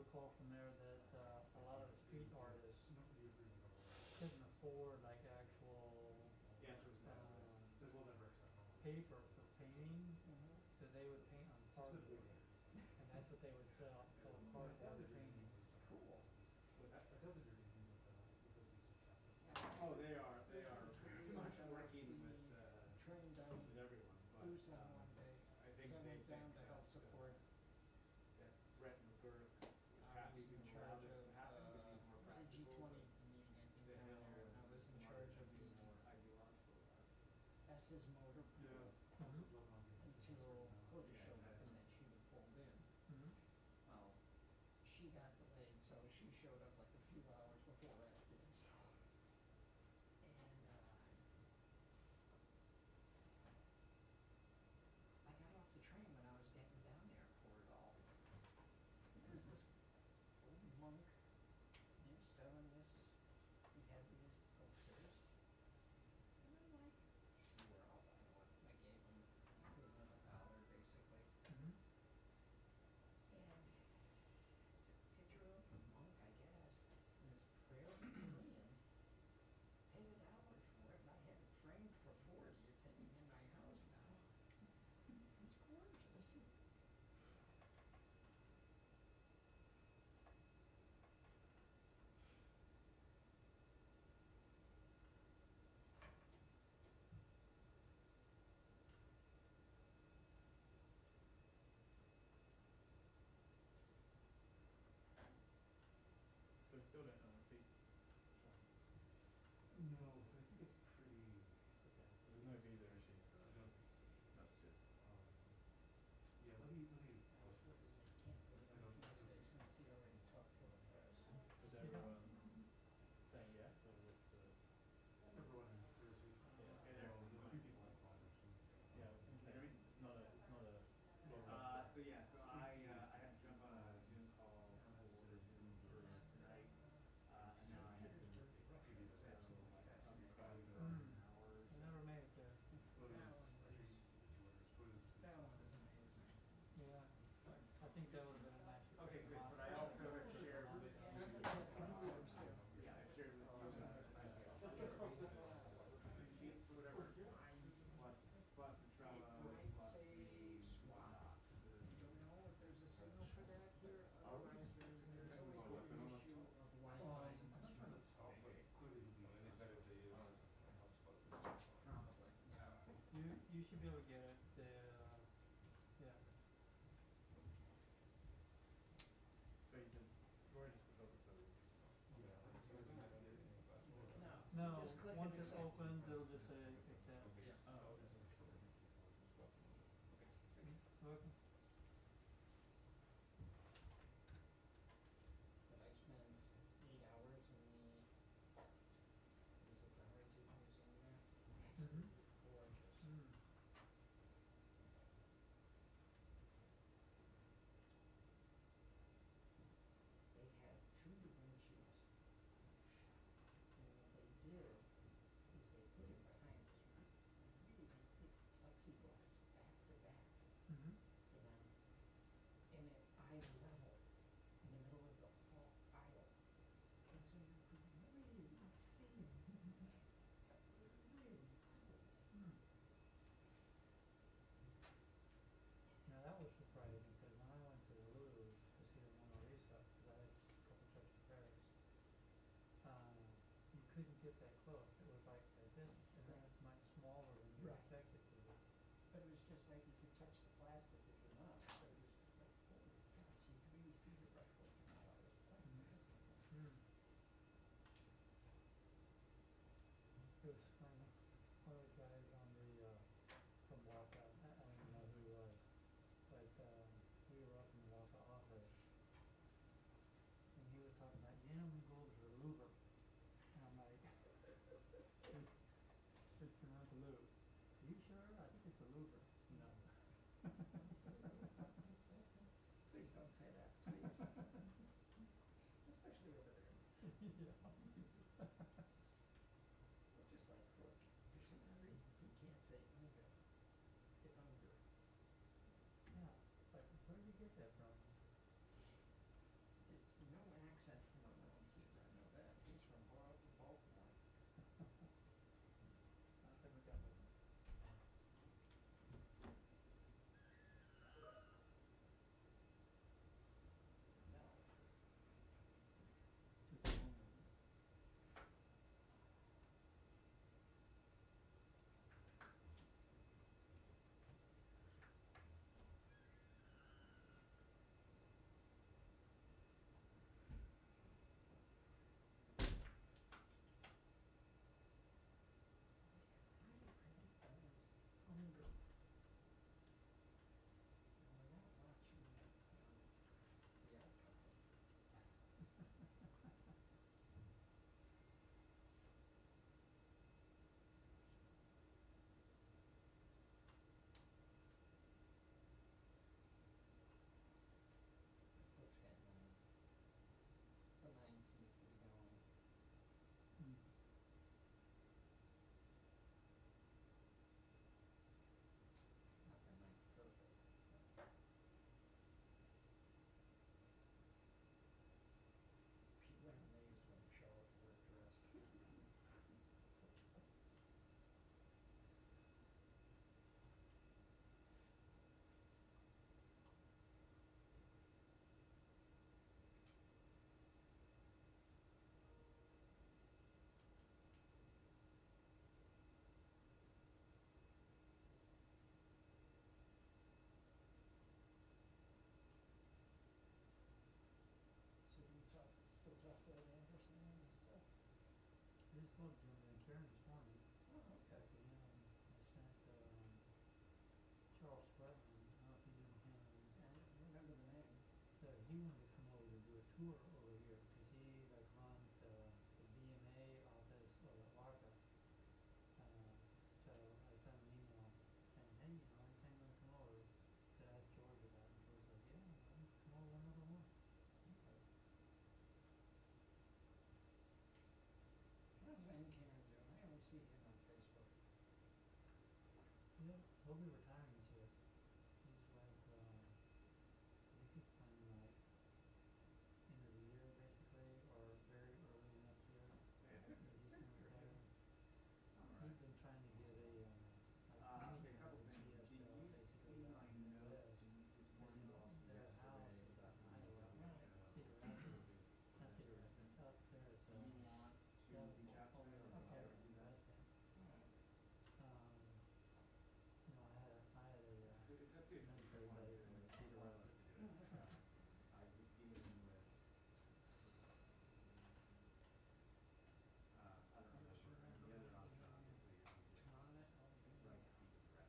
recall from there that a lot of the street artists couldn't afford like actual paper for painting, so they would paint on cardboard, and that's what they would sell cardboard painting. Cool. Oh, they are pretty much working with train down everyone. But, Busan one day. I think So I they went down think to help that, support. that Brett McGurk was I happy was in to allow charge this of, to happen because he's more was it practical. G20 but meeting, I think, the down Hill there, and I was in charge of the the more ideological about it. S's motor pool until Cody showed up and then she was pulled in. Mm-hmm. Well, she got delayed, so she showed up like a few hours before us did, so. And, I got off the train when I was getting down there for it all. There's this old monk, they're selling this, he had these posters. And I'm like, sure, I'll buy one. I gave him $1 basically. Mm-hmm. And it's a picture of a monk, I guess, in this prayer in Korean. Paid $1 for it, and I had it framed for 40. It's hanging in my house now. It's gorgeous. So we still don't know the seats. No, I think it's pretty. Okay. There's no visa issues, so I don't think so. that's good. Yeah, let me. Cancel it today since he already talked to the press. Was everyone saying yes, or was the... Everyone in Jersey. Yeah. There were a few people that called actually. Yeah, I was going to say, it's not a... So yeah, so I had to jump on a Zoom call for tonight, and now I have to TV, so probably an hour. I never made it there. Photos, actually, photos. That one is amazing. Yeah, I think that would have been a nice. Okay, good, but I also have shared with you, yeah, I shared with you, sheets for whatever, plus the Trello, plus the swap. Don't know if there's a signal for that here, otherwise there's always been an issue of Wi-Fi. I'm not trying to tell, but clearly it'll be. Probably, yeah. You should be able to get it. Yeah. So you said, Roy just was over, so... No, Just click once and it's accept. opened, it'll just say accept. Oh, okay. Welcome. But I spent 8 hours in the, was it the Heritage Museum there? Mm-hmm. Gorgeous. Mm. They had 2 Da Vinci's. And what they did is they put it behind this really big plexiglass back to back. Mm-hmm. And then in an eye level in the middle of the hall aisle. And so you could really see really cool. Hmm. Now that was surprising because when I went to the Louvre to see the Mona Lisa, because I had a couple trips to Paris, you couldn't get that close. It was like this, and then it's much smaller than you Right. expected to be. But it was just like you could touch the plastic with your mouth. So it was just like, holy gosh, you could really see the brushwork and all that. It was quite fascinating. Hmm. It was funny. One of the guys on the from Waka, I don't even know who he was, but we were up in the Waka office, and he was talking about, yeah, I'm gonna go over to the Louvre, and I'm like, it's pronounced Louvre. Are you sure? I think it's the Louvre. No. Please don't say that, please. Especially over there. Yeah. Just like Crook. For some reason, he can't say Uga. It's Unger. Yeah. It's like, where did you get that from? It's just spoke to him and Karen this morning. Oh, okay. To him, I sent, Charles Sweatman, I don't know if you knew him. I don't remember the name. So he wanted to come over to do a tour over here, cause he like runs the BMA office over at Waka. So I sent him an email saying, hey, you know, anytime you wanna come over, to ask George about it, and George was like, yeah, come over whenever you want. Okay. How's Van Karen doing? I only see him on Facebook. Yeah, he'll be retiring this year. He's like, I think he's planning like end of the year basically, or very early next year. Yeah, That he's gonna retire. Alright. He's been trying to get a, like Okay, a couple things. Did you basically see my down in the note west. this But morning, you know, also their house yesterday, is about up in the Iowa, Cedar Rapids, not Cedar Rapids, up there, so. Do you want to Yeah, reach out to over him up or there do in the that? west end. Alright. You know, I had a It's up to you. military base in Cedar Rapids. I was dealing with, I don't know, the other option obviously is you just Toronto, write people direct.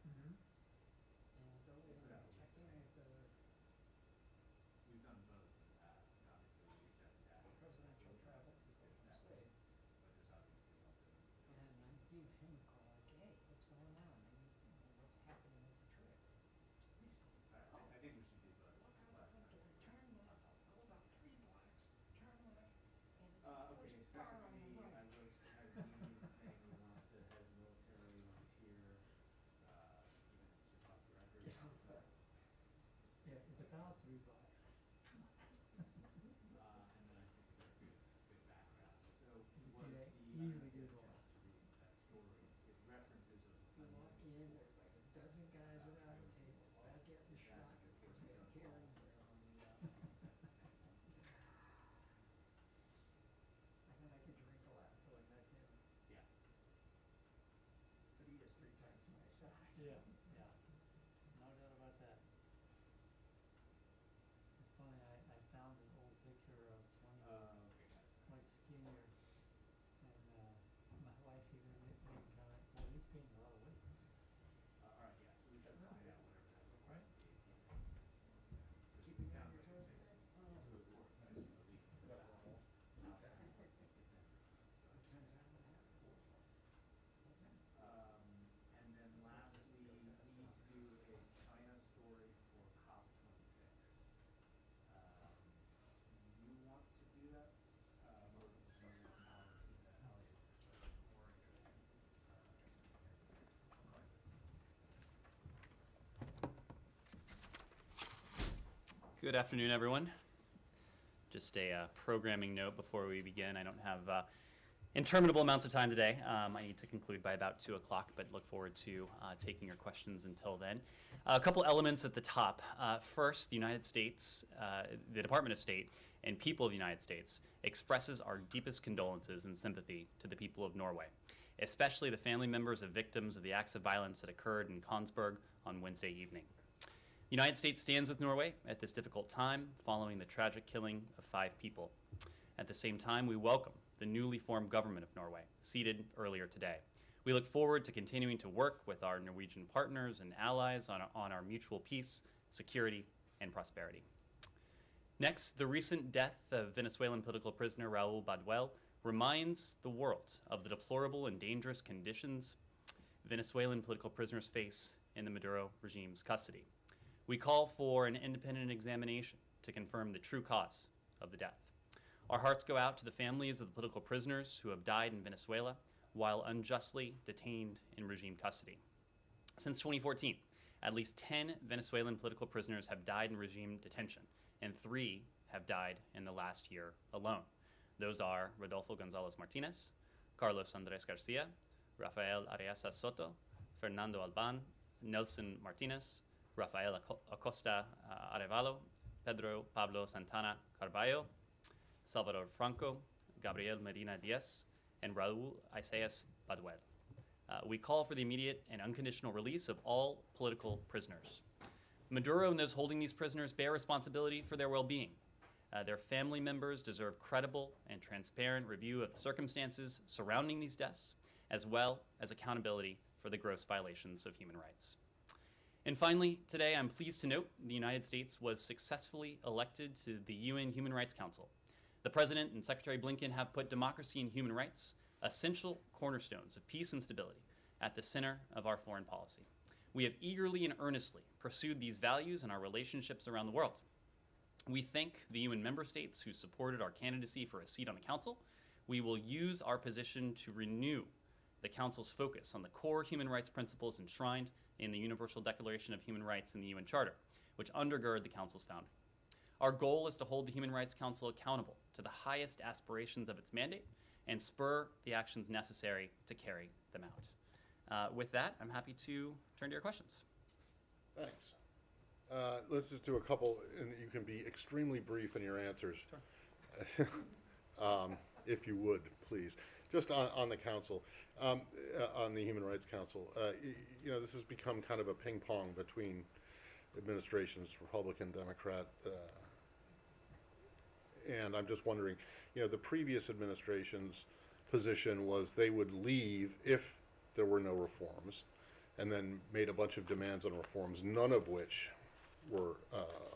Mm-hmm. and go Put in out and a check list in of with the We've done both in the past, and obviously we reach out to Dad. presidential travel people from That state. way, but there's obviously also. And I gave him a call, like, hey, what's going on? Maybe, you know, what's happening with the trip? I think we should do both. Look out, Last look, time. turn left, I'll go about 3 blocks, turn left, and it's the Okay, first bar on the secondly, I right. wrote to Ted Dees saying we want the head of military volunteer, even if it's just off the record. Get on foot. Yeah, it's about 3 blocks. And then I said we got a good background. So You can was see the, that I don't know easily if you had a Google. chance to read that story, it references of. You walk in, there's like a dozen guys around the table, all getting shot, because Van Karen's there on the, I thought I could drink a lot until I met him, Yeah. but he is 3 times my size. Yeah, yeah, no doubt about that. It's funny, I found an old picture of when he was Okay, got it. much skinnier, and, my wife even made the comment, well, he's gained a lot of weight. Alright, yeah, so we should find out whatever that looks Right. like. Keeping you on your toes today? Depends on what happens. And then lastly, we need to do a China story for COP26. You want to do that? Or start with Howard, see that Howard is more interested. Good afternoon, everyone. Just a programming note before we begin. I don't have interminable amounts of time today. I need to conclude by about 2 o'clock, but look forward to taking your questions until then. A couple elements at the top. First, the United States, the Department of State, and people of the United States expresses our deepest condolences and sympathy to the people of Norway, especially the family members of victims of the acts of violence that occurred in Kongsberg on Wednesday evening. The United States stands with Norway at this difficult time following the tragic killing of 5 people. At the same time, we welcome the newly formed government of Norway, seated earlier today. We look forward to continuing to work with our Norwegian partners and allies on our mutual peace, security, and prosperity. Next, the recent death of Venezuelan political prisoner Raul Baduel reminds the world of the deplorable and dangerous conditions Venezuelan political prisoners face in the Maduro regime's custody. We call for an independent examination to confirm the true cause of the death. Our hearts go out to the families of the political prisoners who have died in Venezuela while unjustly detained in regime custody. Since 2014, at least 10 Venezuelan political prisoners have died in regime detention, and 3 have died in the last year alone. Those are Rodolfo Gonzalez Martinez, Carlos Andres Garcia, Rafael Ariasa Soto, Fernando Alban, Nelson Martinez, Rafael Acosta Arevalo, Pedro Pablo Santana Carballo, Salvador Franco, Gabriel Medina Diaz, and Raul Isaias Baduel. We call for the immediate and unconditional release of all political prisoners. Maduro and those holding these prisoners bear responsibility for their well-being. Their family members deserve credible and transparent review of the circumstances surrounding these deaths, as well as accountability for the gross violations of human rights. And finally, today I'm pleased to note the United States was successfully elected to the UN Human Rights Council. The President and Secretary Blinken have put democracy and human rights, essential cornerstones of peace and stability, at the center of our foreign policy. We have eagerly and earnestly pursued these values in our relationships around the world. We thank the UN member states who supported our candidacy for a seat on the Council. We will use our position to renew the Council's focus on the core human rights principles enshrined in the Universal Declaration of Human Rights and the UN Charter, which undergird the Council's founding. Our goal is to hold the Human Rights Council accountable to the highest aspirations of its mandate and spur the actions necessary to carry them out. With that, I'm happy to turn to your questions. Thanks. Let's just do a couple, and you can be extremely brief in your answers. Sure. If you would, please. Just on the council, on the Human Rights Council, you know, this has become kind of a ping pong between administrations, Republican, Democrat, and I'm just wondering, you know, the previous administration's position was they would leave if there were no reforms, and then made a bunch of demands on reforms, none of which were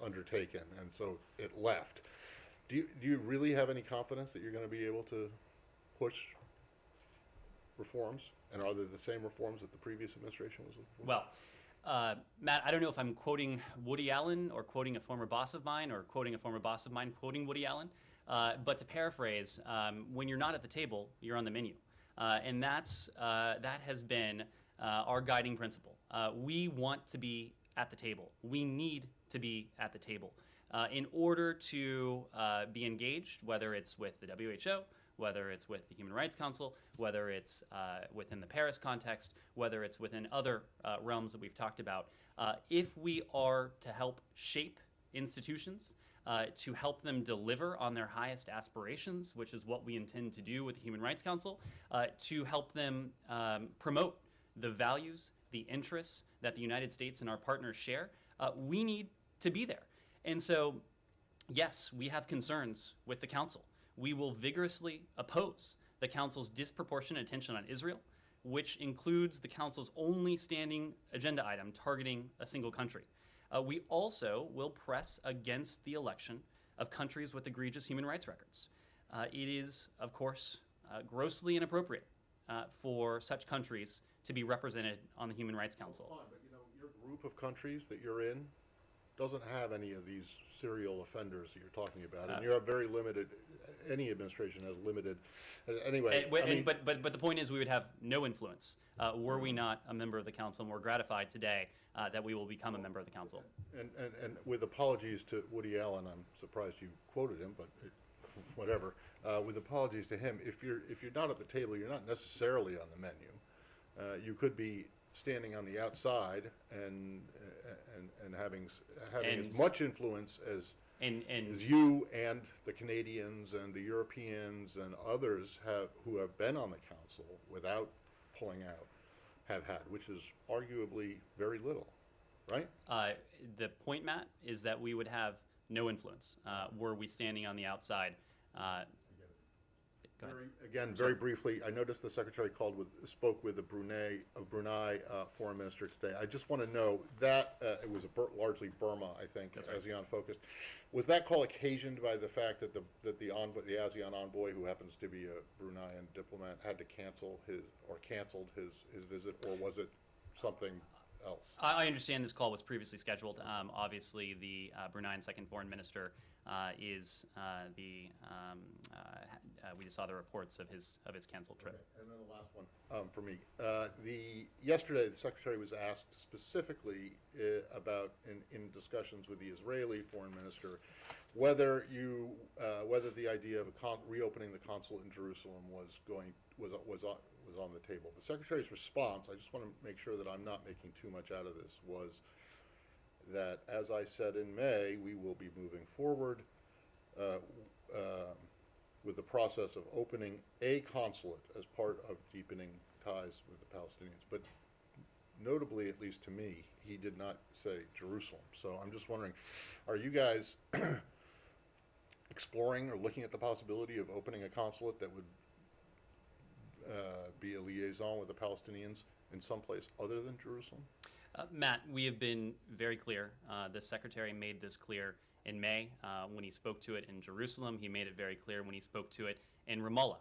undertaken, and so it left. Do you really have any confidence that you're going to be able to push reforms? And are they the same reforms that the previous administration was looking for? Well, Matt, I don't know if I'm quoting Woody Allen or quoting a former boss of mine or quoting a former boss of mine quoting Woody Allen, but to paraphrase, when you're not at the table, you're on the menu. And that has been our guiding principle. We want to be at the table. We need to be at the table in order to be engaged, whether it's with the WHO, whether it's with the Human Rights Council, whether it's within the Paris context, whether it's within other realms that we've talked about. If we are to help shape institutions, to help them deliver on their highest aspirations, which is what we intend to do with the Human Rights Council, to help them promote the values, the interests that the United States and our partners share, we need to be there. And so, yes, we have concerns with the Council. We will vigorously oppose the Council's disproportionate attention on Israel, which includes the Council's only standing agenda item targeting a single country. We also will press against the election of countries with egregious human rights records. It is, of course, grossly inappropriate for such countries to be represented on the Human Rights Council. Fine, but you know, your group of countries that you're in doesn't have any of these serial offenders that you're talking about, and you have very limited. Any administration has limited. Anyway, but the point is, we would have no influence were we not a member of the Council, and we're gratified today that we will become a member of the Council. And with apologies to Woody Allen, I'm surprised you quoted him, but whatever. With apologies to him, if you're not at the table, you're not necessarily on the menu. You could be standing on the outside and having as much influence as you and the Canadians and the Europeans and others who have been on the Council without pulling out have had, which is arguably very little, right? The point, Matt, is that we would have no influence were we standing on the outside. Very briefly, I noticed the Secretary spoke with the Brunei Foreign Minister today. I just want to know that it was largely Burma, I think, ASEAN focused. Was that call occasioned by the fact that the ASEAN envoy, who happens to be a Bruneian diplomat, had to canceled his visit, or was it something else? I understand this call was previously scheduled. Obviously, the Bruneian second foreign minister we just saw the reports of his canceled trip. Okay. And then the last one for me. Yesterday, the Secretary was asked specifically about in discussions with the Israeli foreign minister whether the idea of reopening the consulate in Jerusalem was on the table. The Secretary's response, I just want to make sure that I'm not making too much out of this, was that, as I said in May, we will be moving forward with the process of opening a consulate as part of deepening ties with the Palestinians. But notably, at least to me, he did not say Jerusalem. So I'm just wondering, are you guys exploring or looking at the possibility of opening a consulate that would be a liaison with the Palestinians in some place other than Jerusalem? Matt, we have been very clear. The Secretary made this clear in May when he spoke to it in Jerusalem. He made it very clear when he spoke to it in Ramallah.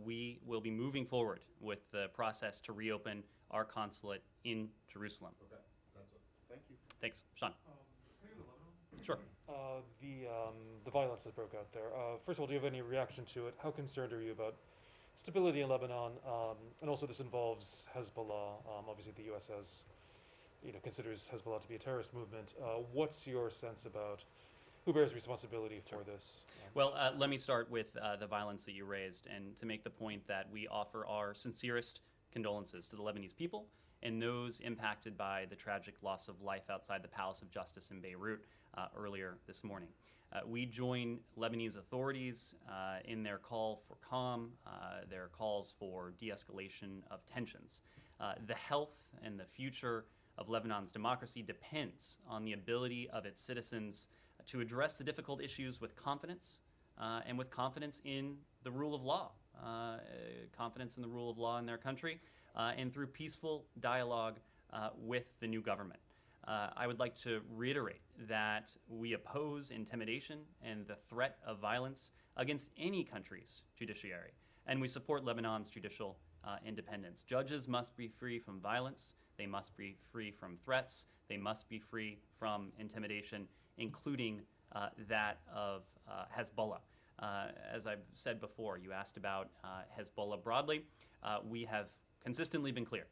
We will be moving forward with the process to reopen our consulate in Jerusalem. Okay, that's it. Thank you. Thanks. Sean? Can I go to Lebanon? Sure. The violence that broke out there. First of all, do you have any reaction to it? How concerned are you about stability in Lebanon? And also, this involves Hezbollah. Obviously, the U.S. considers Hezbollah to be a terrorist movement. What's your sense about who bears responsibility for this? Well, let me start with the violence that you raised, and to make the point that we offer our sincerest condolences to the Lebanese people and those impacted by the tragic loss of life outside the Palace of Justice in Beirut earlier this morning. We join Lebanese authorities in their call for calm, their calls for de-escalation of tensions. The health and the future of Lebanon's democracy depends on the ability of its citizens to address the difficult issues with confidence and with confidence in the rule of law, confidence in the rule of law in their country, and through peaceful dialogue with the new government. I would like to reiterate that we oppose intimidation and the threat of violence against any country's judiciary, and we support Lebanon's judicial independence. Judges must be free from violence, they must be free from threats, they must be free from intimidation, including that of Hezbollah. As I've said before, you asked about Hezbollah broadly. We have consistently been clear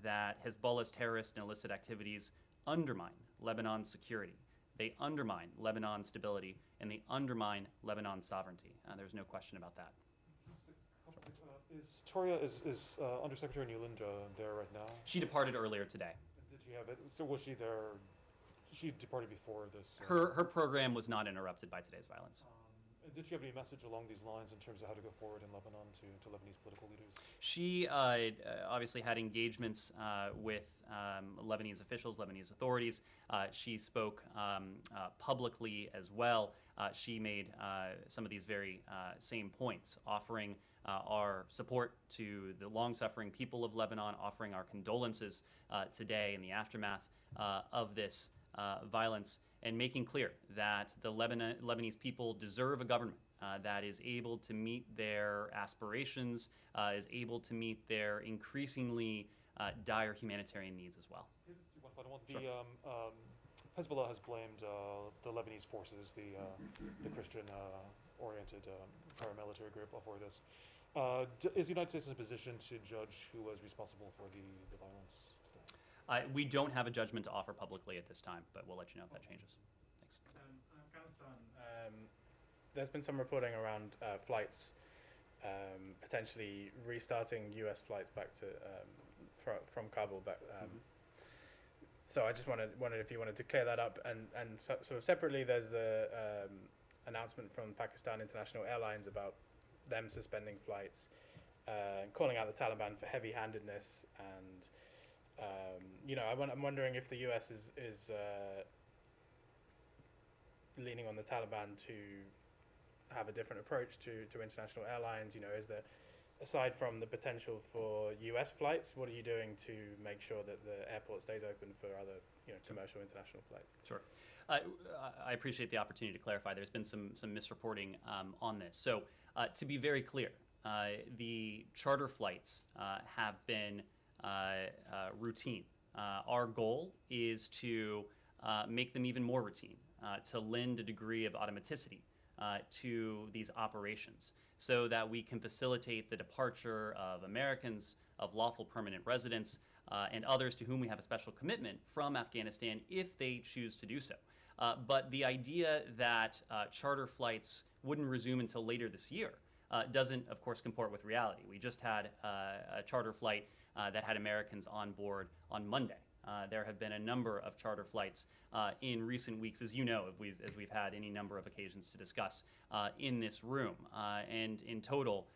that Hezbollah's terrorist and illicit activities undermine Lebanon's security. They undermine Lebanon's stability, and they undermine Lebanon's sovereignty. There's no question about that. Is Toria, is Undersecretary Newland there right now? She departed earlier today. Did she have it? So was she there? She departed before this. Her program was not interrupted by today's violence. Did she have any message along these lines in terms of how to go forward in Lebanon to Lebanese political leaders? She obviously had engagements with Lebanese officials, Lebanese authorities. She spoke publicly as well. She made some of these very same points, offering our support to the long-suffering people of Lebanon, offering our condolences today in the aftermath of this violence, and making clear that the Lebanese people deserve a government that is able to meet their aspirations, is able to meet their increasingly dire humanitarian needs as well. Just one final one. Sure. Hezbollah has blamed the Lebanese forces, the Christian-oriented paramilitary group, for this. Is the United States in a position to judge who was responsible for the violence today? We don't have a judgment to offer publicly at this time, but we'll let you know if that changes. Thanks. Afghanistan, there's been some reporting around flights potentially restarting U.S. flights back to from Kabul back. So I just wondered if you wanted to clear that up, and sort of separately, there's the announcement from Pakistan International Airlines about them suspending flights, calling out the Taliban for heavy-handedness, and I'm wondering if the U.S. is leaning on the Taliban to have a different approach to international airlines. Is there, aside from the potential for U.S. flights, what are you doing to make sure that the airport stays open for other commercial international flights? Sure. I appreciate the opportunity to clarify. There's been some misreporting on this. So to be very clear, the charter flights have been routine. Our goal is to make them even more routine, to lend a degree of automaticity to these operations so that we can facilitate the departure of Americans, of lawful permanent residents, and others to whom we have a special commitment from Afghanistan if they choose to do so. But the idea that charter flights wouldn't resume until later this year doesn't, of course, comport with reality. We just had a charter flight that had Americans on board on Monday. There have been a number of charter flights in recent weeks, as you know, as we've had any number of occasions to discuss in this room. And in total,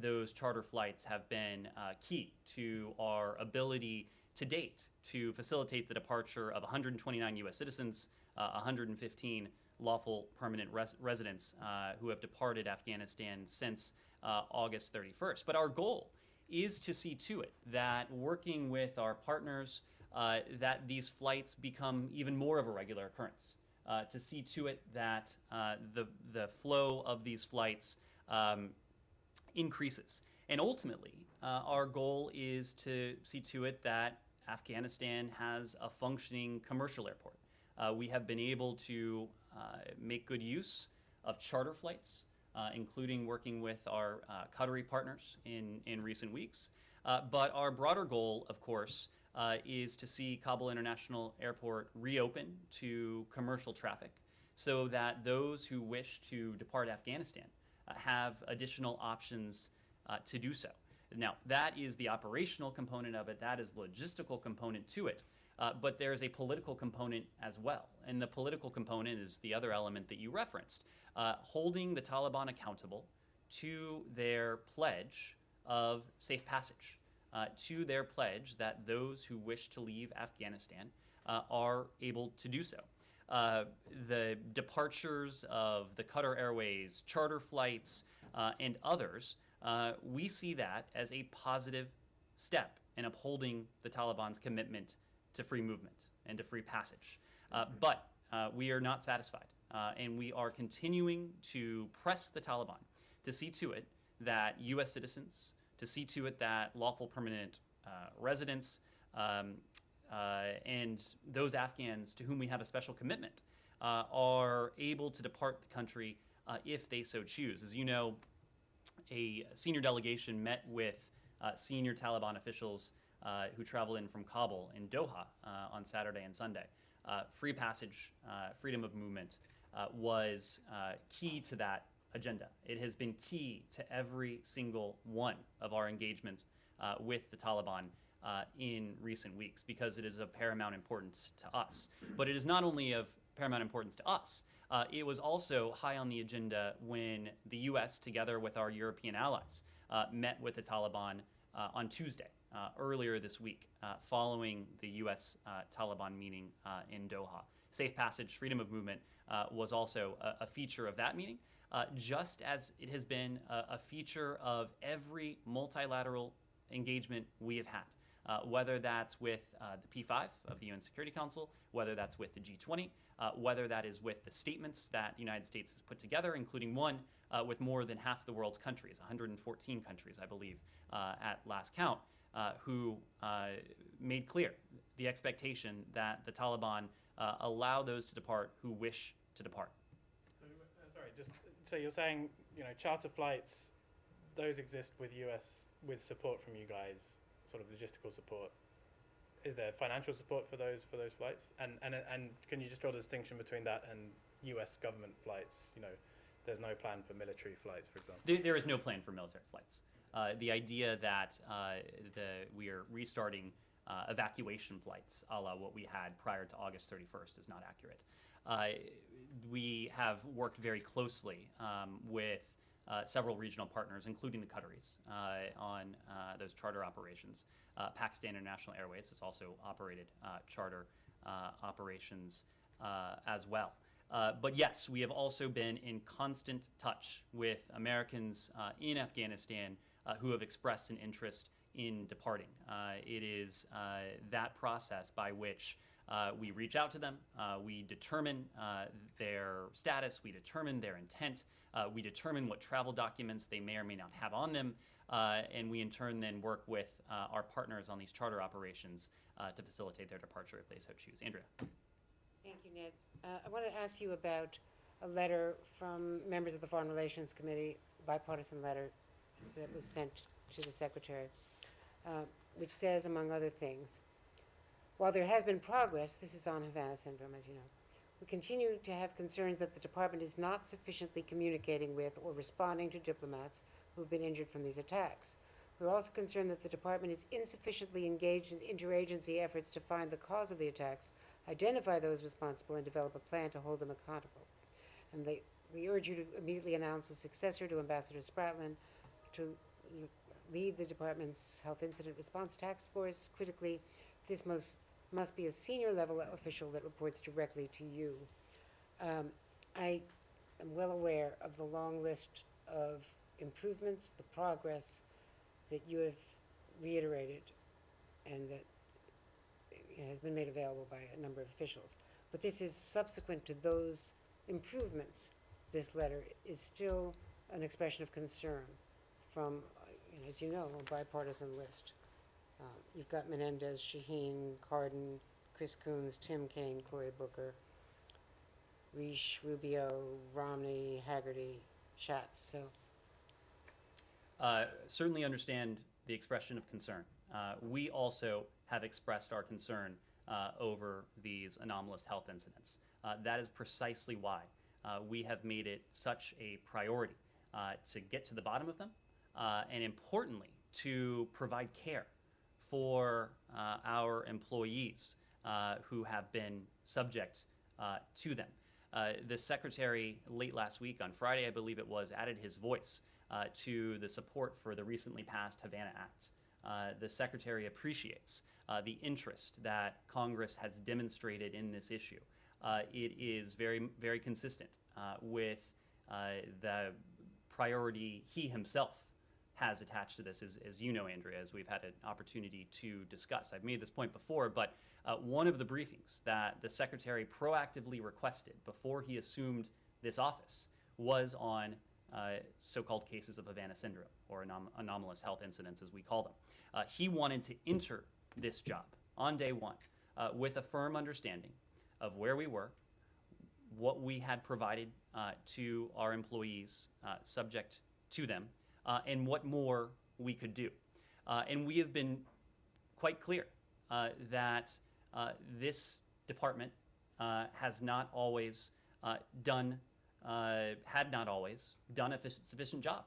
those charter flights have been key to our ability to date to facilitate the departure of 129 U.S. citizens, 115 lawful permanent residents who have departed Afghanistan since August 31st. But our goal is to see to it that working with our partners, that these flights become even more of a regular occurrence. To see to it that the flow of these flights increases. And ultimately, our goal is to see to it that Afghanistan has a functioning commercial airport. We have been able to make good use of charter flights, including working with our Qatari partners in recent weeks. But our broader goal, of course, is to see Kabul International Airport reopen to commercial traffic so that those who wish to depart Afghanistan have additional options to do so. Now, that is the operational component of it, that is the logistical component to it, but there's a political component as well. And the political component is the other element that you referenced, holding the Taliban accountable to their pledge of safe passage, to their pledge that those who wish to leave Afghanistan are able to do so. The departures of the Qatar Airways, charter flights, and others, we see that as a positive step in upholding the Taliban's commitment to free movement and to free passage. But we are not satisfied, and we are continuing to press the Taliban to see to it that U.S. citizens, to see to it that lawful permanent residents, and those Afghans to whom we have a special commitment are able to depart the country if they so choose. As you know, a senior delegation met with senior Taliban officials who traveled in from Kabul in Doha on Saturday and Sunday. Free passage, freedom of movement was key to that agenda. It has been key to every single one of our engagements with the Taliban in recent weeks because it is of paramount importance to us. But it is not only of paramount importance to us, it was also high on the agenda when the U.S., together with our European allies, met with the Taliban on Tuesday, earlier this week, following the U.S. Taliban meeting in Doha. Safe passage, freedom of movement was also a feature of that meeting, just as it has been a feature of every multilateral engagement we have had, whether that's with the P5 of the UN Security Council, whether that's with the G20, whether that is with the statements that the United States has put together, including one with more than half the world's countries, 114 countries, I believe, at last count, who made clear the expectation that the Taliban allow those to depart who wish to depart. So, sorry, just so you're saying, charter flights, those exist with support from you guys, sort of logistical support. Is there financial support for those flights? And can you just draw the distinction between that and U.S. government flights? There's no plan for military flights, for example. There is no plan for military flights. The idea that we are restarting evacuation flights, a la what we had prior to August 31st, is not accurate. We have worked very closely with several regional partners, including the Qataris, on those charter operations. Pakistan International Airways has also operated charter operations as well. But yes, we have also been in constant touch with Americans in Afghanistan who have expressed an interest in departing. It is that process by which we reach out to them, we determine their status, we determine their intent, we determine what travel documents they may or may not have on them, and we in turn then work with our partners on these charter operations to facilitate their departure if they so choose. Andrea. Thank you, Ned. I want to ask you about a letter from members of the Foreign Relations Committee, bipartisan letter that was sent to the Secretary, which says, among other things, while there has been progress, this is on Havana syndrome, as you know, we continue to have concerns that the Department is not sufficiently communicating with or responding to diplomats who have been injured from these attacks. We're also concerned that the Department is insufficiently engaged in interagency efforts to find the cause of the attacks, identify those responsible, and develop a plan to hold them accountable. And we urge you to immediately announce a successor to Ambassador Spratlan to lead the Department's Health Incident Response Task Force. Critically, this must be a senior level official that reports directly to you. I am well aware of the long list of improvements, the progress that you have reiterated and that has been made available by a number of officials. But this is subsequent to those improvements. This letter is still an expression of concern from, as you know, a bipartisan list. You've got Menendez, Shaheen, Cardin, Chris Coons, Tim Kaine, Cory Booker, Risch, Rubio, Romney, Haggerty, Schatz. So Certainly understand the expression of concern. We also have expressed our concern over these anomalous health incidents. That is precisely why we have made it such a priority to get to the bottom of them, and importantly, to provide care for our employees who have been subject to them. The Secretary, late last week, on Friday, I believe it was, added his voice to the support for the recently passed Havana Act. The Secretary appreciates the interest that Congress has demonstrated in this issue. It is very, very consistent with the priority he himself has attached to this, as you know, Andrea, as we've had an opportunity to discuss. I've made this point before, but one of the briefings that the Secretary proactively requested before he assumed this office was on so-called cases of Havana syndrome, or anomalous health incidents, as we call them. He wanted to enter this job on day one with a firm understanding of where we were, what we had provided to our employees subject to them, and what more we could do. And we have been quite clear that this department has not always done a sufficient job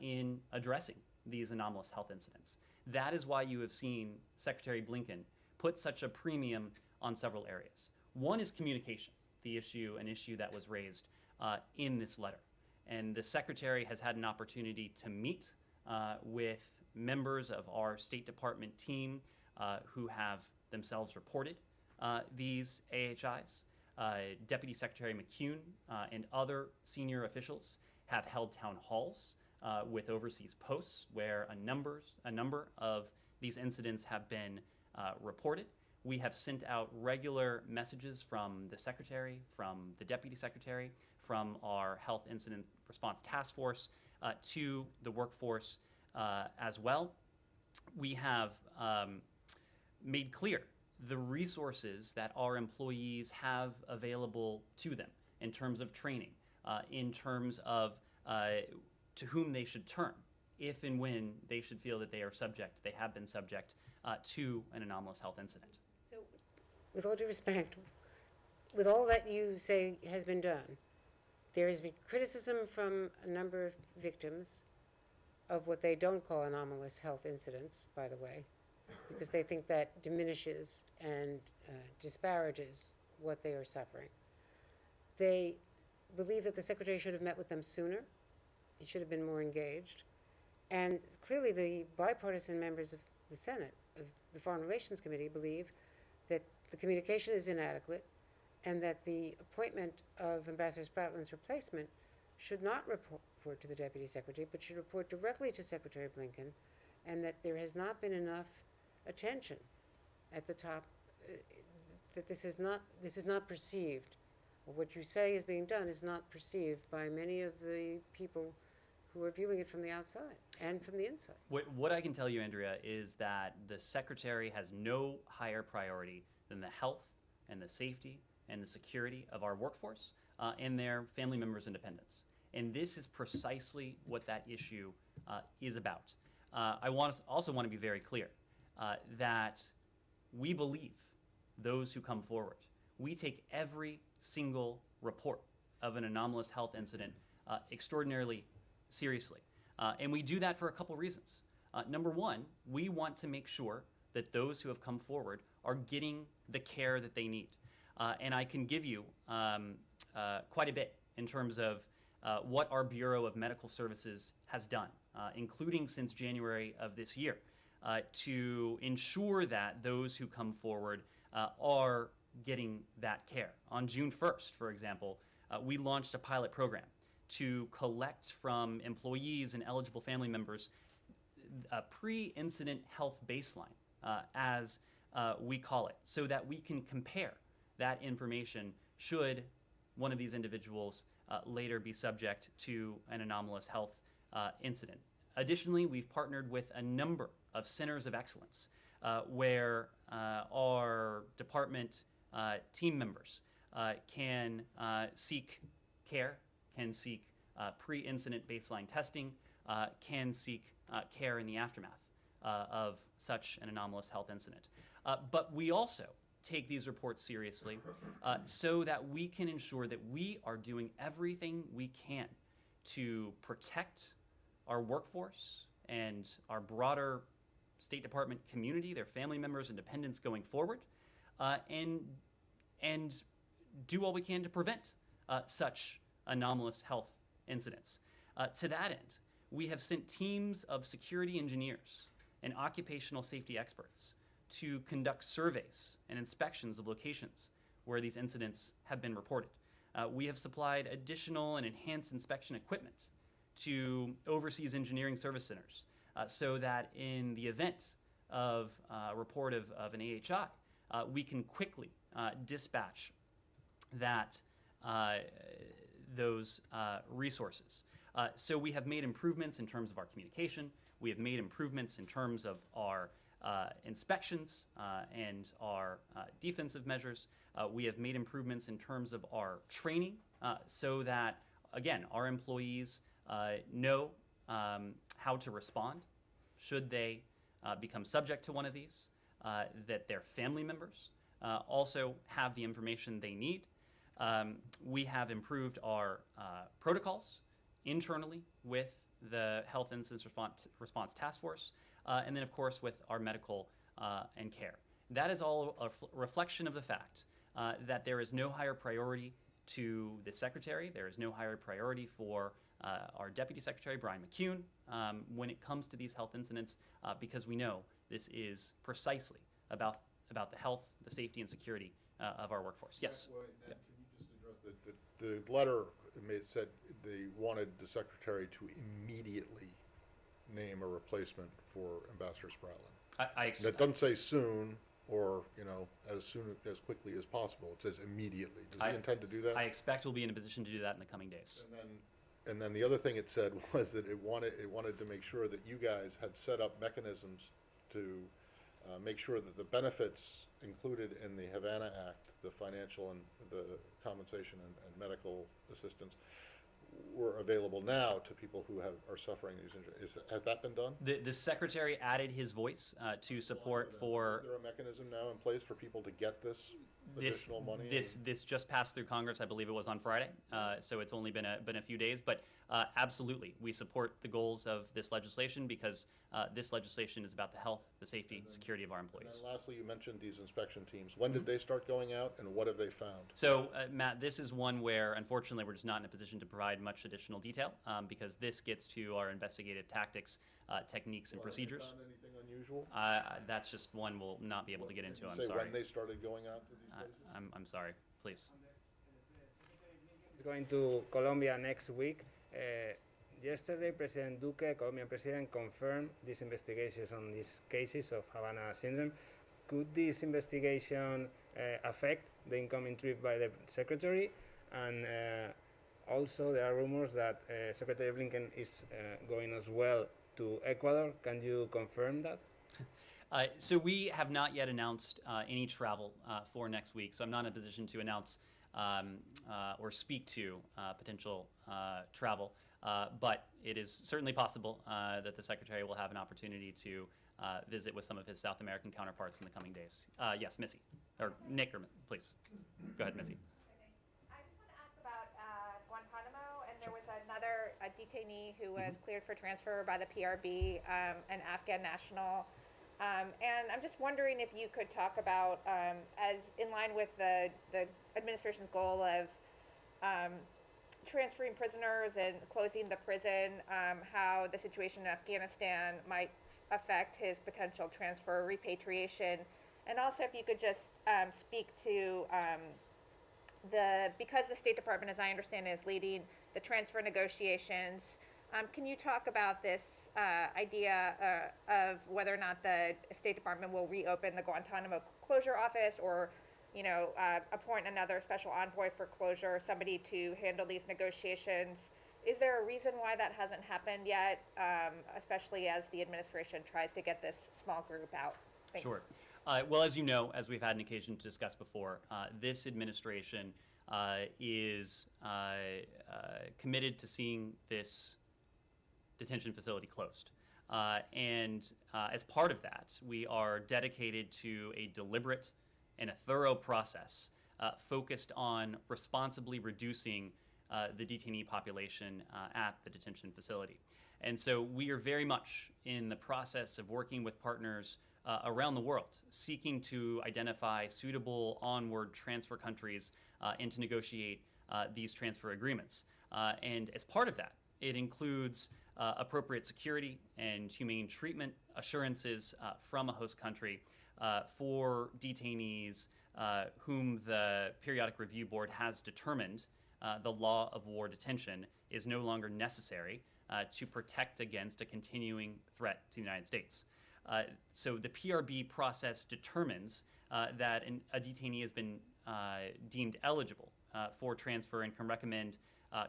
in addressing these anomalous health incidents. That is why you have seen Secretary Blinken put such a premium on several areas. One is communication, an issue that was raised in this letter. And the Secretary has had an opportunity to meet with members of our State Department team who have themselves reported these AHIs. Deputy Secretary McCune and other senior officials have held town halls with overseas posts where a number of these incidents have been reported. We have sent out regular messages from the Secretary, from the Deputy Secretary, from our Health Incident Response Task Force to the workforce as well. We have made clear the resources that our employees have available to them in terms of training, in terms of to whom they should turn if and when they should feel that they have been subject to an anomalous health incident. So, with all due respect, with all that you say has been done, there has been criticism from a number of victims of what they don't call anomalous health incidents, by the way, because they think that diminishes and disparages what they are suffering. They believe that the Secretary should have met with them sooner. He should have been more engaged. And clearly the bipartisan members of the Senate, of the Foreign Relations Committee, believe that the communication is inadequate and that the appointment of Ambassador Spratland's replacement should not report to the Deputy Secretary, but should report directly to Secretary Blinken, and that there has not been enough attention at the top, that this is not perceived. What you say is being done is not perceived by many of the people who are viewing it from the outside and from the inside. What I can tell you, Andrea, is that the Secretary has no higher priority than the health and the safety and the security of our workforce and their family members' and dependents. And this is precisely what that issue is about. I also want to be very clear that we believe those who come forward. We take every single report of an anomalous health incident extraordinarily seriously. And we do that for a couple reasons. Number one, we want to make sure that those who have come forward are getting the care that they need. And I can give you quite a bit in terms of what our Bureau of Medical Services has done, including since January of this year, to ensure that those who come forward are getting that care. On June 1st, for example, we launched a pilot program to collect from employees and eligible family members a pre-incident health baseline, as we call it, so that we can compare that information should one of these individuals later be subject to an anomalous health incident. Additionally, we've partnered with a number of centers of excellence where our department team members can seek care, can seek pre-incident baseline testing, can seek care in the aftermath of such an anomalous health incident. But we also take these reports seriously so that we can ensure that we are doing everything we can to protect our workforce and our broader State Department community, their family members and dependents going forward, and do all we can to prevent such anomalous health incidents. To that end, we have sent teams of security engineers and occupational safety experts to conduct surveys and inspections of locations where these incidents have been reported. We have supplied additional and enhanced inspection equipment to overseas engineering service centers so that in the event of a report of an AHI, we can quickly dispatch those resources. So we have made improvements in terms of our communication. We have made improvements in terms of our inspections and our defensive measures. We have made improvements in terms of our training so that, again, our employees know how to respond should they become subject to one of these, that their family members also have the information they need. We have improved our protocols internally with the Health Incident Response Task Force, and then, of course, with our medical and care. That is all a reflection of the fact that there is no higher priority to the Secretary. There is no higher priority for our Deputy Secretary, Brian McCune, when it comes to these health incidents, because we know this is precisely about the health, the safety, and security of our workforce. Yes? Can you just address the letter said they wanted the Secretary to immediately name a replacement for Ambassador Spratling. That doesn't say soon or, as quickly as possible. It says immediately. Does he intend to do that? I expect we'll be in a position to do that in the coming days. And then the other thing it said was that it wanted to make sure that you guys had set up mechanisms to make sure that the benefits included in the Havana Act, the financial and the compensation and medical assistance, were available now to people who are suffering these injuries. Has that been done? The Secretary added his voice to support for... Is there a mechanism now in place for people to get this additional money? This just passed through Congress. I believe it was on Friday, so it's only been a few days. But absolutely, we support the goals of this legislation because this legislation is about the health, the safety, security of our employees. And then lastly, you mentioned these inspection teams. When did they start going out, and what have they found? So, Matt, this is one where, unfortunately, we're just not in a position to provide much additional detail because this gets to our investigative tactics, techniques, and procedures. Have they found anything unusual? That's just one we'll not be able to get into. I'm Say sorry. when they started going out to these places? I'm sorry. Please. Is going to Colombia next week. Yesterday, President Duque, Colombian president, confirmed these investigations on these cases of Havana syndrome. Could this investigation affect the incoming trip by the Secretary? And also, there are rumors that Secretary Blinken is going as well to Ecuador. Can you confirm that? So we have not yet announced any travel for next week, so I'm not in a position to announce or speak to potential travel. But it is certainly possible that the Secretary will have an opportunity to visit with some of his South American counterparts in the coming days. Yes, Missy. Or Nick, please. Go ahead, Missy. I just want to ask about Guantanamo, and there was another detainee who was cleared for transfer by the PRB, an Afghan national. And I'm just wondering if you could talk about, as in line with the administration's goal of transferring prisoners and closing the prison, how the situation in Afghanistan might affect his potential transfer or repatriation. And also if you could just speak to because the State Department, as I understand it, is leading the transfer negotiations, can you talk about this idea of whether or not the State Department will reopen the Guantanamo closure office, or, appoint another special envoy for closure, somebody to handle these negotiations? Is there a reason why that hasn't happened yet, especially as the administration tries to get this small group out? Thanks. Sure. Well, as you know, as we've had an occasion to discuss before, this administration is committed to seeing this detention facility closed. And as part of that, we are dedicated to a deliberate and a thorough process focused on responsibly reducing the detainee population at the detention facility. And so we are very much in the process of working with partners around the world, seeking to identify suitable onward transfer countries and to negotiate these transfer agreements. And as part of that, it includes appropriate security and humane treatment assurances from a host country for detainees whom the Periodic Review Board has determined the law of war detention is no longer necessary to protect against a continuing threat to the United States. So the PRB process determines that a detainee has been deemed eligible for transfer and can recommend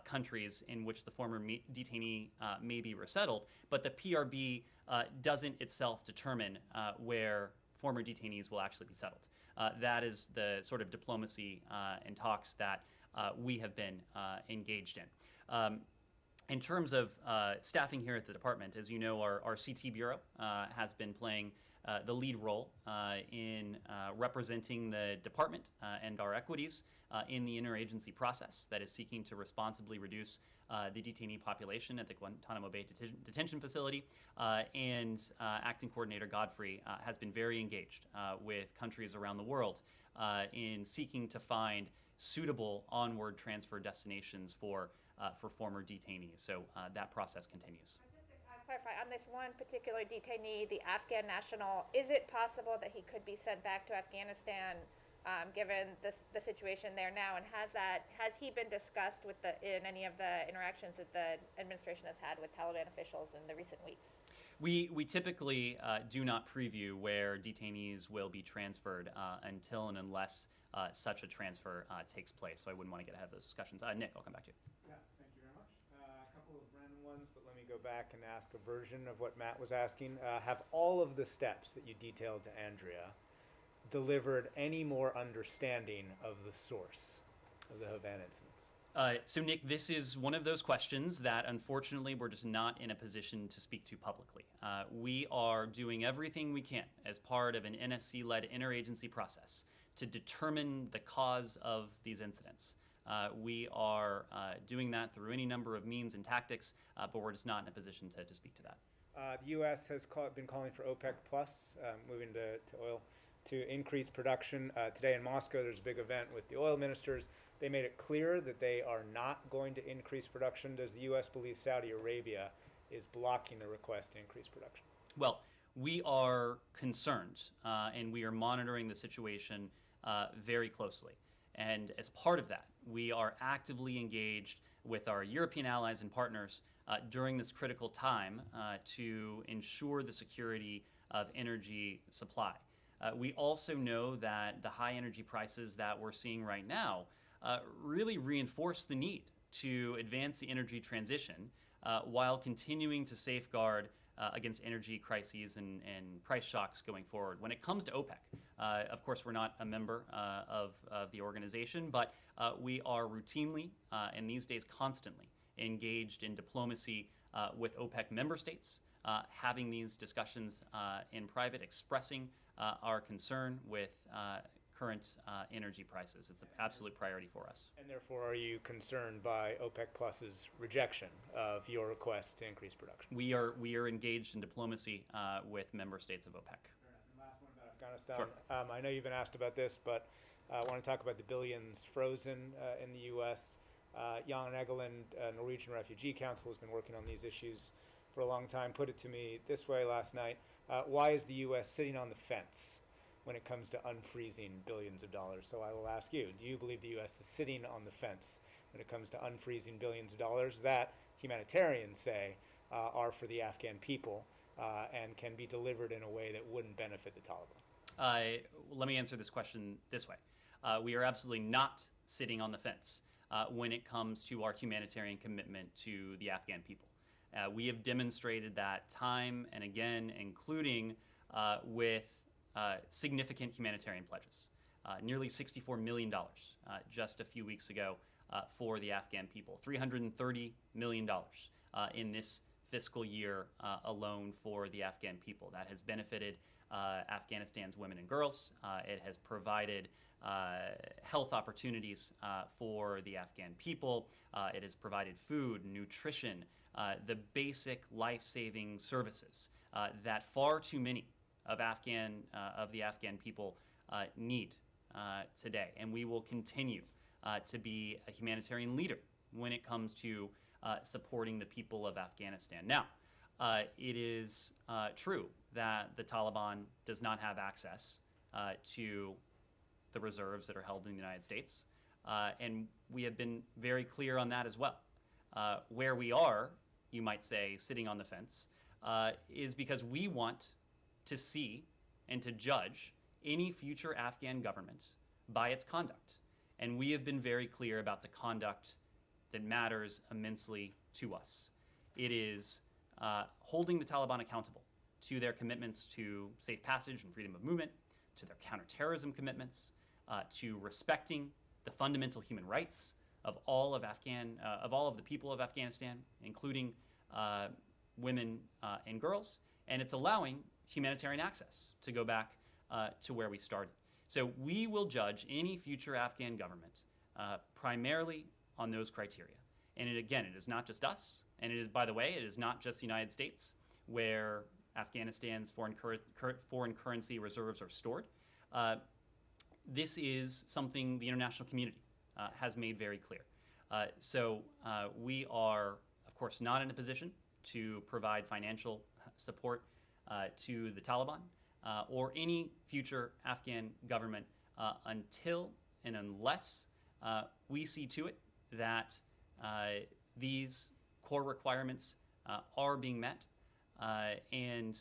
countries in which the former detainee may be resettled, but the PRB doesn't itself determine where former detainees will actually be settled. That is the sort of diplomacy and talks that we have been engaged in. In terms of staffing here at the department, as you know, our CT Bureau has been playing the lead role in representing the department and our equities in the interagency process that is seeking to responsibly reduce the detainee population at the Guantanamo Bay Detention Facility. And Acting Coordinator Godfrey has been very engaged with countries around the world in seeking to find suitable onward transfer destinations for former detainees. So that process continues. Just to clarify, on this one particular detainee, the Afghan national, is it possible that he could be sent back to Afghanistan given the situation there now? And has he been discussed in any of the interactions that the administration has had with Taliban officials in the recent weeks? We typically do not preview where detainees will be transferred until and unless such a transfer takes place. So I wouldn't want to get ahead of those discussions. Nick, I'll come back to you. Yeah, thank you very much. A couple of random ones, but let me go back and ask a version of what Matt was asking. Have all of the steps that you detailed to Andrea delivered any more understanding of the source of the Havana incidents? So Nick, this is one of those questions that unfortunately we're just not in a position to speak to publicly. We are doing everything we can as part of an NSC-led interagency process to determine the cause of these incidents. We are doing that through any number of means and tactics, but we're just not in a position to speak to that. The U.S. has been calling for OPEC Plus, moving to oil, to increase production. Today in Moscow, there's a big event with the oil ministers. They made it clear that they are not going to increase production. Does the U.S. believe Saudi Arabia is blocking the request to increase production? Well, we are concerned, and we are monitoring the situation very closely. And as part of that, we are actively engaged with our European allies and partners during this critical time to ensure the security of energy supply. We also know that the high energy prices that we're seeing right now really reinforce the need to advance the energy transition while continuing to safeguard against energy crises and price shocks going forward. When it comes to OPEC, of course, we're not a member of the organization, but we are routinely and these days constantly engaged in diplomacy with OPEC member states, having these discussions in private, expressing our concern with current energy prices. It's an absolute priority for us. And therefore, are you concerned by OPEC Plus's rejection of your request to increase production? We are engaged in diplomacy with member states of OPEC. And last one about Afghanistan. Sure. I know you've been asked about this, but I want to talk about the billions frozen in the U.S. Jan Egeland, Norwegian Refugee Council, has been working on these issues for a long time. Put it to me this way last night. Why is the U.S. sitting on the fence when it comes to unfreezing billions of dollars. So I will ask you, do you believe the U.S. is sitting on the fence when it comes to unfreezing billions of dollars that humanitarians say are for the Afghan people and can be delivered in a way that wouldn't benefit the Taliban? Let me answer this question this way. We are absolutely not sitting on the fence when it comes to our humanitarian commitment to the Afghan people. We have demonstrated that time and again, including with significant humanitarian pledges. Nearly $64 million just a few weeks ago for the Afghan people. $330 million in this fiscal year alone for the Afghan people. That has benefited Afghanistan's women and girls. It has provided health opportunities for the Afghan people. It has provided food, nutrition, the basic life-saving services that far too many of the Afghan people need today. And we will continue to be a humanitarian leader when it comes to supporting the people of Afghanistan. Now, it is true that the Taliban does not have access to the reserves that are held in the United States, and we have been very clear on that as well. Where we are, you might say, sitting on the fence, is because we want to see and to judge any future Afghan government by its conduct. And we have been very clear about the conduct that matters immensely to us. It is holding the Taliban accountable to their commitments to safe passage and freedom of movement, to their counterterrorism commitments, to respecting the fundamental human rights of all of the people of Afghanistan, including women and girls, and it's allowing humanitarian access to go back to where we started. So we will judge any future Afghan government primarily on those criteria. And again, it is not just us, and it is, by the way, it is not just the United States where Afghanistan's foreign currency reserves are stored. This is something the international community has made very clear. So we are, of course, not in a position to provide financial support to the Taliban or any future Afghan government until and unless we see to it that these core requirements are being met and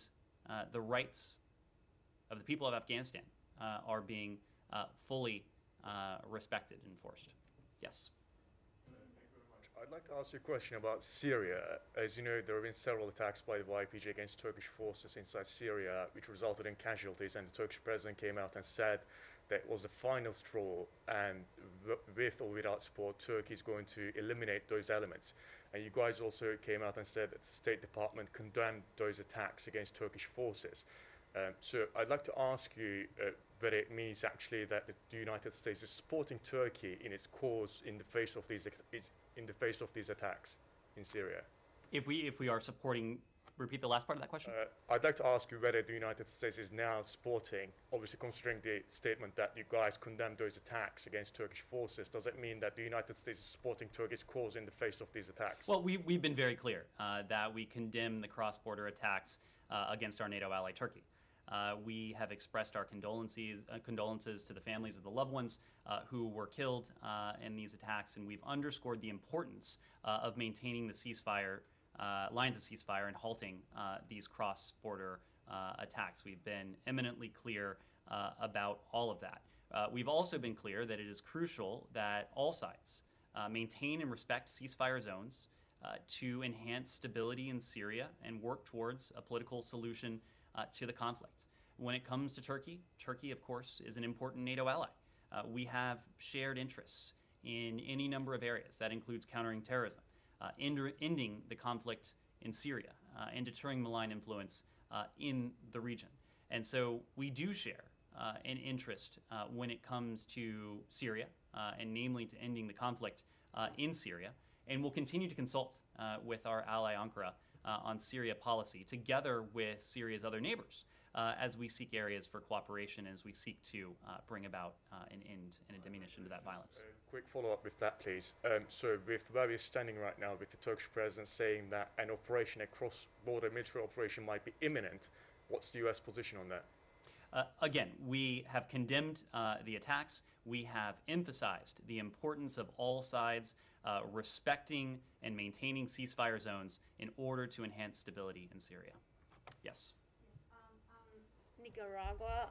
the rights of the people of Afghanistan are being fully respected and enforced. Yes. I'd like to ask you a question about Syria. As you know, there have been several attacks by the YPG against Turkish forces inside Syria, which resulted in casualties, and the Turkish president came out and said that it was the final straw, and with or without support, Turkey is going to eliminate those elements. And you guys also came out and said that the State Department condemned those attacks against Turkish forces. So I'd like to ask you whether it means actually that the United States is supporting Turkey in its cause in the face of these attacks in Syria. If we are supporting, repeat the last part of that question. I'd like to ask you whether the United States is now supporting, obviously considering the statement that you guys condemned those attacks against Turkish forces, does it mean that the United States is supporting Turkey's cause in the face of these attacks? Well, we've been very clear that we condemn the cross-border attacks against our NATO ally Turkey. We have expressed our condolences to the families of the loved ones who were killed in these attacks, and we've underscored the importance of maintaining the ceasefire, lines of ceasefire, and halting these cross-border attacks. We've been eminently clear about all of that. We've also been clear that it is crucial that all sides maintain and respect ceasefire zones to enhance stability in Syria and work towards a political solution to the conflict. When it comes to Turkey, Turkey, of course, is an important NATO ally. We have shared interests in any number of areas. That includes countering terrorism, ending the conflict in Syria, and deterring malign influence in the region. And so we do share an interest when it comes to Syria, and namely to ending the conflict in Syria. And we'll continue to consult with our ally Ankara on Syria policy, together with Syria's other neighbors, as we seek areas for cooperation, as we seek to bring about an end and a diminution to that violence. Quick follow-up with that, please. So with where we're standing right now, with the Turkish president saying that an operation, a cross-border military operation might be imminent, what's the US position on that? Again, we have condemned the attacks. We have emphasized the importance of all sides respecting and maintaining ceasefire zones in order to enhance stability in Syria. Yes. Nicaragua.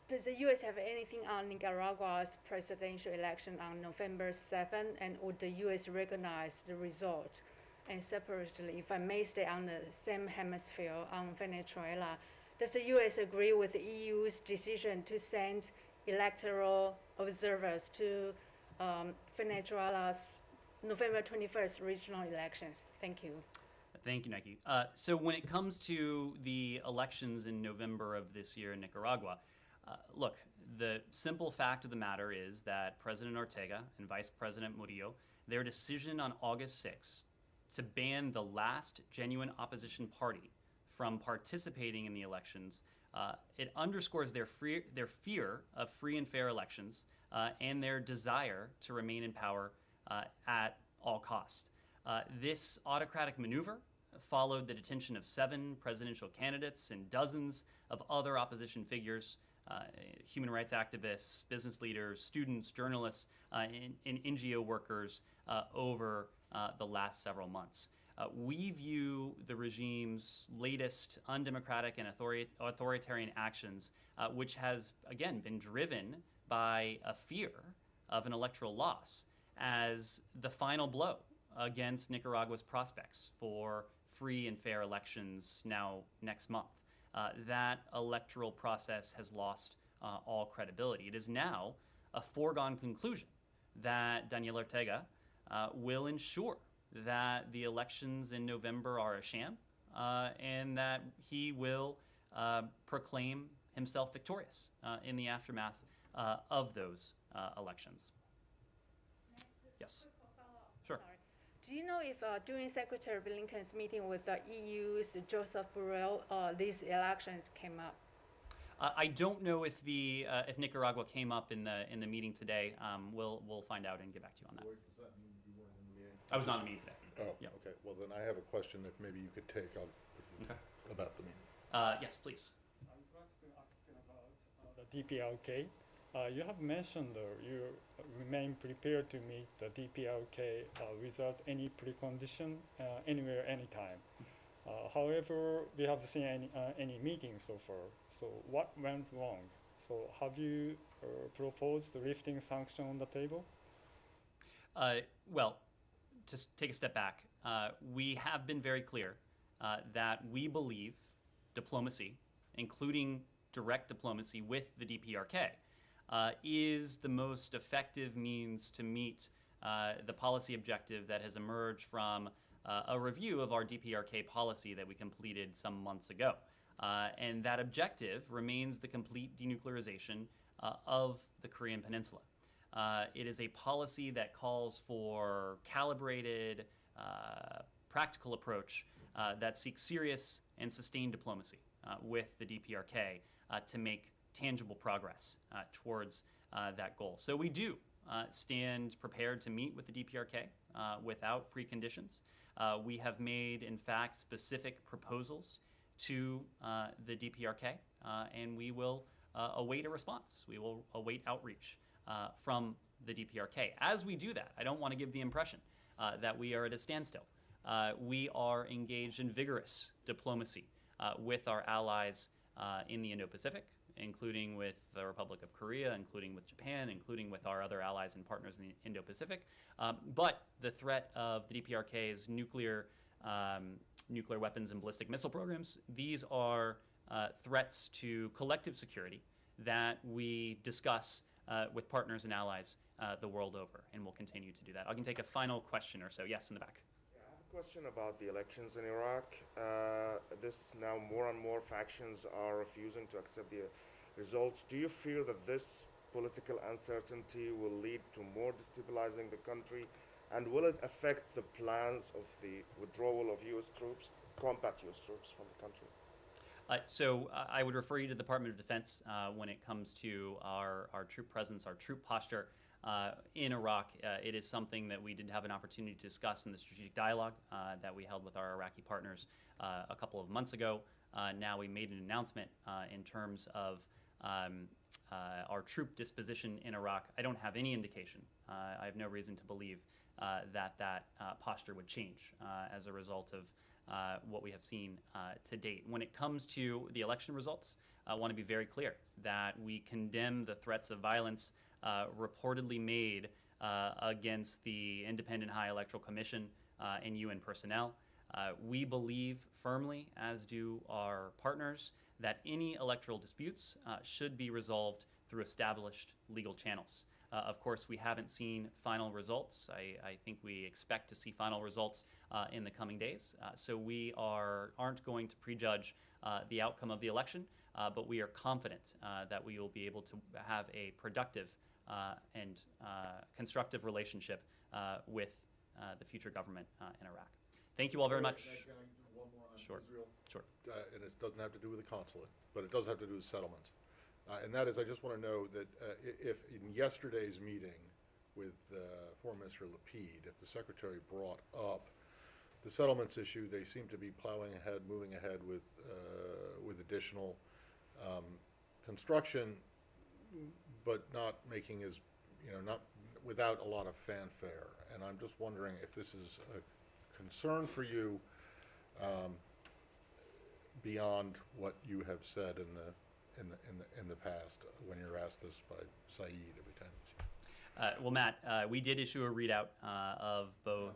Does the U.S. have anything on Nicaragua's presidential election on November 7th, and would the U.S. recognize the result? And separately, if I may stay on the same hemisphere on Venezuela, does the U.S. agree with the EU's decision to send electoral observers to Venezuela's November 21st regional elections? Thank you. Thank you, Nike. So when it comes to the elections in November of this year in Nicaragua, look, the simple fact of the matter is that President Ortega and Vice President Murillo, their decision on August 6th to ban the last genuine opposition party from participating in the elections, it underscores their fear of free and fair elections and their desire to remain in power at all costs. This autocratic maneuver followed the detention of 7 presidential candidates and dozens of other opposition figures, human rights activists, business leaders, students, journalists, and NGO workers over the last several months. We view the regime's latest undemocratic and authoritarian actions, which has, again, been driven by a fear of an electoral loss, as the final blow against Nicaragua's prospects for free and fair elections now next month. That electoral process has lost all credibility. It is now a foregone conclusion that Daniel Ortega will ensure that the elections in November are a sham and that he will proclaim himself victorious in the aftermath of those elections. Yes. Sure. Sorry. Do you know if during Secretary Blinken's meeting with the EU's Joseph Borrell, these elections came up? I don't know if if Nicaragua came up in the meeting today. We'll find out and get back to you on that. Does that mean you weren't in the meeting? I was not in the meeting today. Oh, Yeah. okay. Well, then I have a question that maybe you could take on about the meeting. Yes, please. I would like to ask about the DPRK. You have mentioned you remain prepared to meet the DPRK without any precondition, anywhere, anytime. However, we haven't seen any meetings so far. So what went wrong? So have you proposed lifting sanction on the table? Well, to take a step back, we have been very clear that we believe diplomacy, including direct diplomacy with the DPRK, is the most effective means to meet the policy objective that has emerged from a review of our DPRK policy that we completed some months ago. And that objective remains the complete denuclearization of the Korean Peninsula. It is a policy that calls for calibrated, practical approach that seeks serious and sustained diplomacy with the DPRK to make tangible progress towards that goal. So we do stand prepared to meet with the DPRK without preconditions. We have made, in fact, specific proposals to the DPRK, and we will await a response. We will await outreach from the DPRK. As we do that, I don't want to give the impression that we are at a standstill. We are engaged in vigorous diplomacy with our allies in the Indo-Pacific, including with the Republic of Korea, including with Japan, including with our other allies and partners in the Indo-Pacific. But the threat of the DPRK's nuclear weapons and ballistic missile programs, these are threats to collective security that we discuss with partners and allies the world over, and we'll continue to do that. I can take a final question or so. Yes, in the back. Yeah, I have a question about the elections in Iraq. This now more and more factions are refusing to accept the results. Do you fear that this political uncertainty will lead to more destabilizing the country, and will it affect the plans of the withdrawal of U.S. troops, combat U.S. troops from the country? So I would refer you to the Department of Defense when it comes to our troop presence, our troop posture. in Iraq. It is something that we did have an opportunity to discuss in the strategic dialogue that we held with our Iraqi partners a couple of months ago. Now we made an announcement in terms of our troop disposition in Iraq. I don't have any indication. I have no reason to believe that posture would change as a result of what we have seen to date. When it comes to the election results, I want to be very clear that we condemn the threats of violence reportedly made against the Independent High Electoral Commission and UN personnel. We believe firmly, as do our partners, that any electoral disputes should be resolved through established legal channels. Of course, we haven't seen final results. I think we expect to see final results in the coming days. So we aren't going to prejudge the outcome of the election, but we are confident that we will be able to have a productive and constructive relationship with the future government in Iraq. Thank you all very much. Can I do one more on Sure. Israel? Sure. And it doesn't have to do with the consulate, but it does have to do with settlements. And that is, I just want to know that if in yesterday's meeting with Foreign Minister Lapid, if the Secretary brought up the settlements issue, they seem to be plowing ahead, moving ahead with additional construction, but not making as, not without a lot of fanfare. And I'm just wondering if this is a concern for you beyond what you have said in the past when you're asked this by Saeed every time. Well, Matt, we did issue a readout of both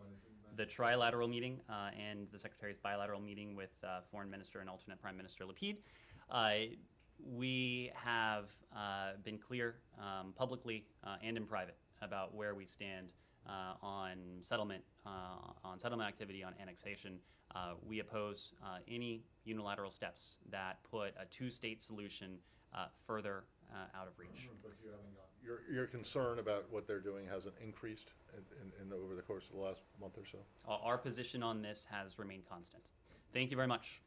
the trilateral meeting and the Secretary's bilateral meeting with Foreign Minister and alternate Prime Minister Lapid. We have been clear publicly and in private about where we stand on settlement activity, on annexation. We oppose any unilateral steps that put a two-state solution further out of reach. But you haven't gone. Your concern about what they're doing hasn't increased over the course of the last month or so? Our position on this has remained constant. Thank you very much.